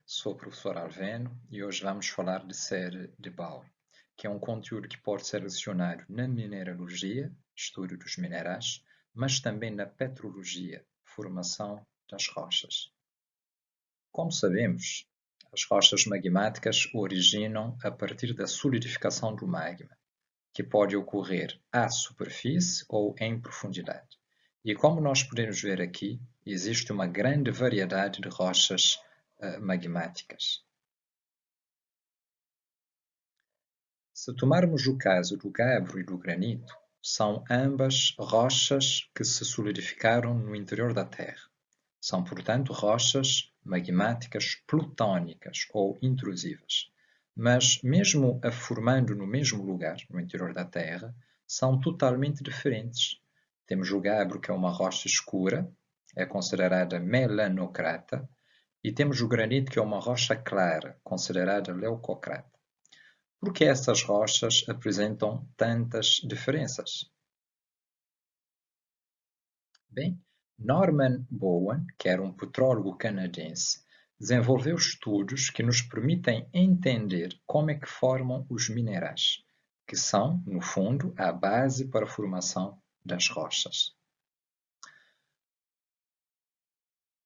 Sou o professor Alveno e hoje vamos falar de série de Bowen, que é um conteúdo que pode ser adicionado na mineralogia, estudo dos minerais, mas também na petrologia, formação das rochas. Como sabemos, as rochas magmáticas originam a partir da solidificação do magma, que pode ocorrer à superfície ou em profundidade. E como nós podemos ver aqui, existe uma grande variedade de rochas magmáticas. Se tomarmos o caso do gabbro e do granito, são ambas rochas que se solidificaram no interior da Terra. São, portanto, rochas magmáticas plutónicas ou intrusivas. Mas, mesmo a formando no mesmo lugar, no interior da Terra, são totalmente diferentes. Temos o gabbro, que é uma rocha escura, é considerada melanocrata, e temos o granito, que é uma rocha clara, considerada leucocrata. Por que essas rochas apresentam tantas diferenças? Bem, Norman Bowen, que era um petrólogo canadense, desenvolveu estudos que nos permitem entender como é que formam os minerais, que são, no fundo, a base para a formação das rochas.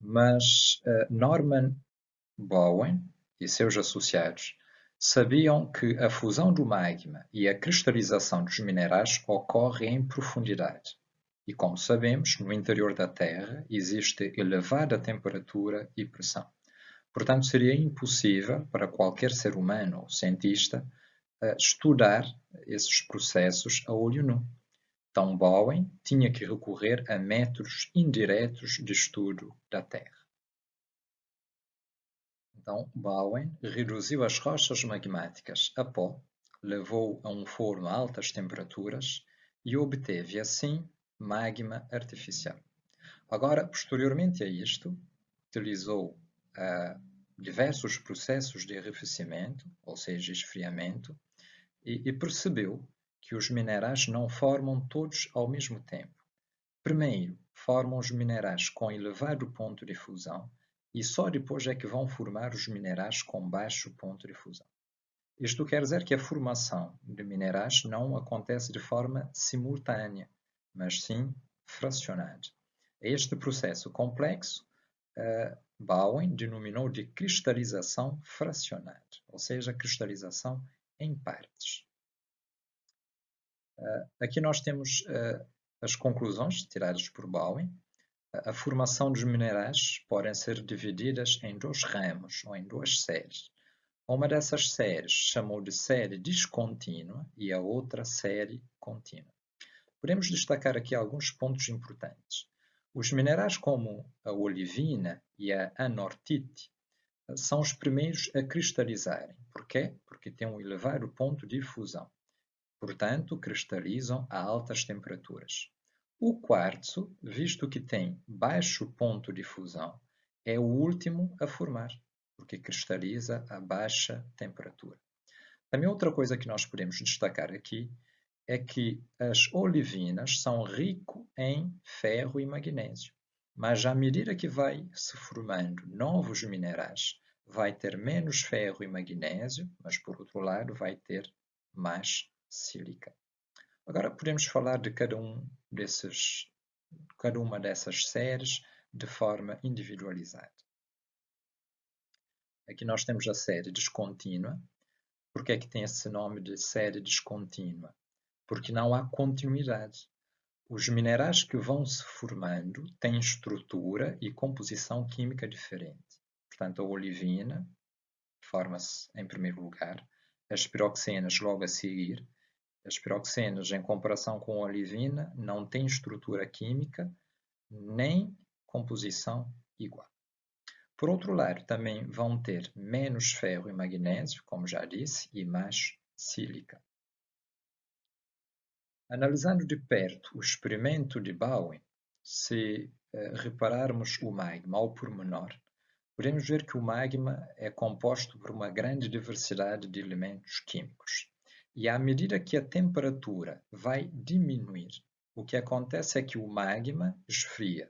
Mas Norman Bowen e seus associados sabiam que a fusão do magma e a cristalização dos minerais ocorre em profundidade. E como sabemos, no interior da Terra existe elevada temperatura e pressão. Portanto, seria impossível para qualquer ser humano ou cientista estudar esses processos a olho nu. Então, Bowen tinha que recorrer a métodos indiretos de estudo da Terra. Então, Bowen reduziu as rochas magmáticas a pó, levou a um forno a altas temperaturas e obteve, assim, magma artificial. Agora, posteriormente a isto, utilizou diversos processos de arrefecimento, ou seja, esfriamento, e percebeu que os minerais não formam todos ao mesmo tempo. Primeiro, formam os minerais com elevado ponto de fusão e só depois é que vão formar os minerais com baixo ponto de fusão. Isto quer dizer que a formação de minerais não acontece de forma simultânea, mas sim fracionada. Este processo complexo, Bowen denominou de cristalização fracionada, ou seja, cristalização em partes. Aqui nós temos as conclusões tiradas por Bowen. A formação dos minerais podem ser divididas em dois ramos ou em duas séries. Uma dessas séries chamou de série descontínua e a outra série contínua. Podemos destacar aqui alguns pontos importantes. Os minerais como a olivina e a anortite são os primeiros a cristalizarem. Por quê? Porque têm um elevado ponto de fusão. Portanto, cristalizam a altas temperaturas. O quartzo, visto que tem baixo ponto de fusão, é o último a formar, porque cristaliza a baixa temperatura. Também outra coisa que nós podemos destacar aqui é que as olivinas são ricas em ferro e magnésio, mas à medida que vai se formando novos minerais, vai ter menos ferro e magnésio, mas por outro lado vai ter mais sílica. Agora podemos falar de cada uma dessas séries de forma individualizada. Aqui nós temos a série descontínua. Por que é que tem esse nome de série descontínua? Porque não há continuidade. Os minerais que vão se formando têm estrutura e composição química diferente. Portanto, a olivina forma-se em primeiro lugar, as piroxenas logo a seguir. As piroxenas, em comparação com a olivina, não têm estrutura química nem composição igual. Por outro lado, também vão ter menos ferro e magnésio, como já disse, e mais sílica. Analisando de perto o experimento de Bowen, se repararmos o magma ao pormenor, podemos ver que o magma é composto por uma grande diversidade de elementos químicos. E à medida que a temperatura vai diminuir, o que acontece é que o magma esfria.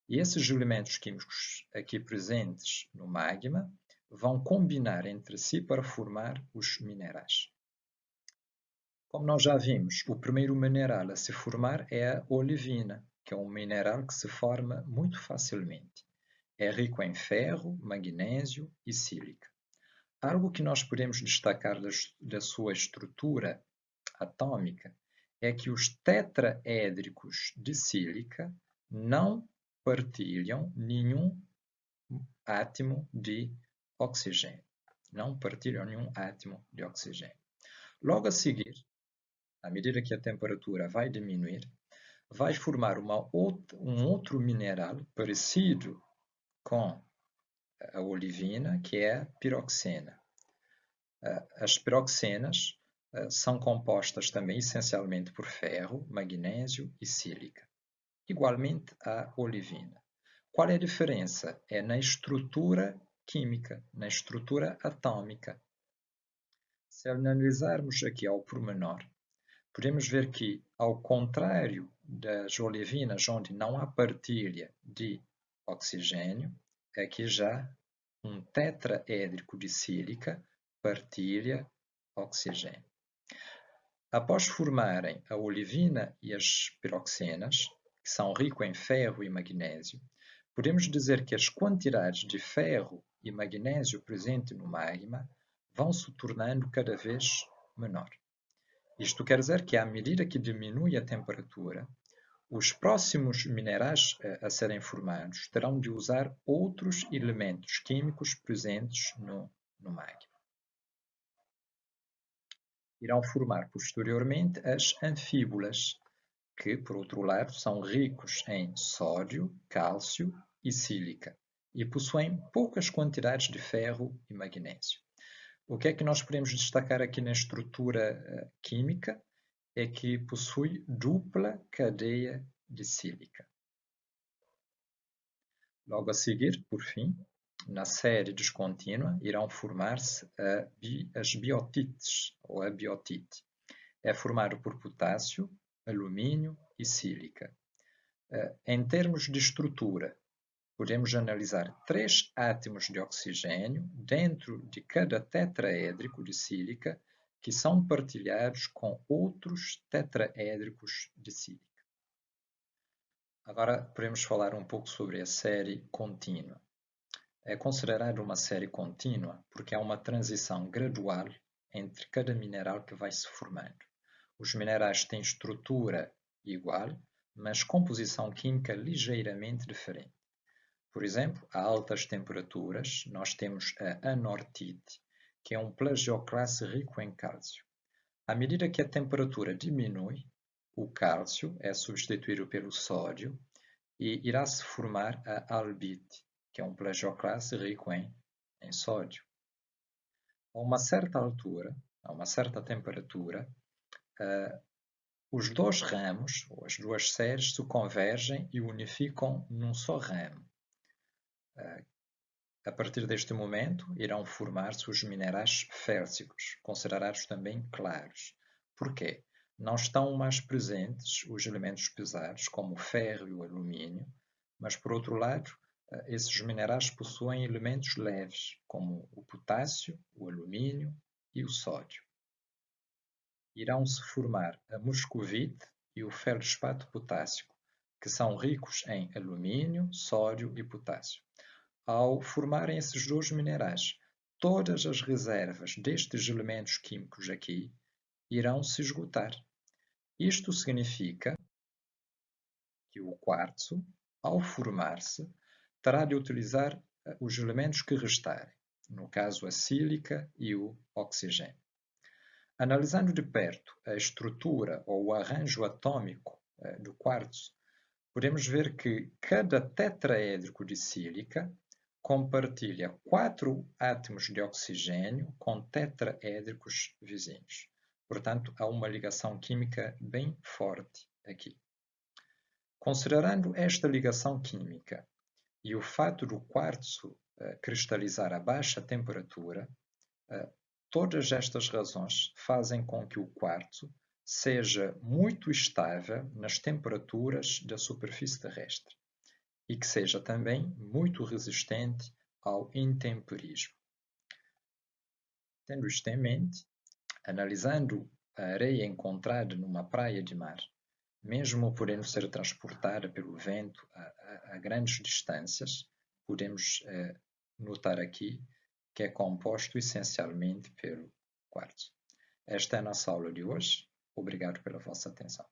E esses elementos químicos aqui presentes no magma vão combinar entre si para formar os minerais. Como nós já vimos, o primeiro mineral a se formar é a olivina, que é um mineral que se forma muito facilmente. É rico em ferro, magnésio e sílica. Algo que nós podemos destacar da sua estrutura atômica é que os tetraédricos de sílica não partilham nenhum átomo de oxigênio. Não partilham nenhum átomo de oxigênio. Logo a seguir, à medida que a temperatura vai diminuir, vai formar um outro mineral parecido com a olivina, que é a piroxena. As piroxenas são compostas também essencialmente por ferro, magnésio e sílica, igualmente a olivina. Qual é a diferença? É na estrutura química, na estrutura atômica. Se analisarmos aqui ao pormenor, podemos ver que, ao contrário das olivinas, onde não há partilha de oxigênio, aqui já um tetraédrico de sílica partilha oxigênio. Após formarem a olivina e as piroxenas, que são ricos em ferro e magnésio, podemos dizer que as quantidades de ferro e magnésio presentes no magma vão se tornando cada vez menor. Isto quer dizer que, à medida que diminui a temperatura, os próximos minerais a serem formados terão de usar outros elementos químicos presentes no magma. Irão formar posteriormente as anfíbolas, que, por outro lado, são ricos em sódio, cálcio e sílica e possuem poucas quantidades de ferro e magnésio. O que é que nós podemos destacar aqui na estrutura química? É que possui dupla cadeia de sílica. Logo a seguir, por fim, na série descontínua, irão formar-se as biotites, ou a biotite. É formado por potássio, alumínio e sílica. Em termos de estrutura, podemos analisar 3 átomos de oxigênio dentro de cada tetraédrico de sílica que são partilhados com outros tetraédricos de sílica. Agora podemos falar um pouco sobre a série contínua. É considerada uma série contínua porque há uma transição gradual entre cada mineral que vai se formando. Os minerais têm estrutura igual, mas composição química ligeiramente diferente. Por exemplo, a altas temperaturas, nós temos a anortite, que é um plagioclasse rico em cálcio. À medida que a temperatura diminui, o cálcio é substituído pelo sódio e irá-se formar a albite, que é um plagioclasse rico em sódio. A uma certa altura, a uma certa temperatura, os dois ramos, ou as duas séries, se convergem e unificam num só ramo. A partir deste momento, irão formar-se os minerais fércicos, considerados também claros. Porquê? Não estão mais presentes os elementos pesados, como o ferro e o alumínio, mas, por outro lado, esses minerais possuem elementos leves, como o potássio, o alumínio e o sódio. Irão-se formar a moscovite e o feldespato potássico, que são ricos em alumínio, sódio e potássio. Ao formarem esses dois minerais, todas as reservas destes elementos químicos aqui irão se esgotar. Isto significa que o quartzo, ao formar-se, terá de utilizar os elementos que restarem, no caso a sílica e o oxigênio. Analisando de perto a estrutura ou o arranjo atômico do quartzo, podemos ver que cada tetraédrico de sílica compartilha 4 átomos de oxigênio com tetraédricos vizinhos. Portanto, há uma ligação química bem forte aqui. Considerando esta ligação química e o fato do quartzo cristalizar a baixa temperatura, todas estas razões fazem com que o quartzo seja muito estável nas temperaturas da superfície terrestre e que seja também muito resistente ao intemperismo. Tendo isto em mente, analisando a areia encontrada numa praia de mar, mesmo podendo ser transportada pelo vento a grandes distâncias, podemos notar aqui que é composto essencialmente pelo quartzo. Esta é a nossa aula de hoje. Obrigado pela vossa atenção.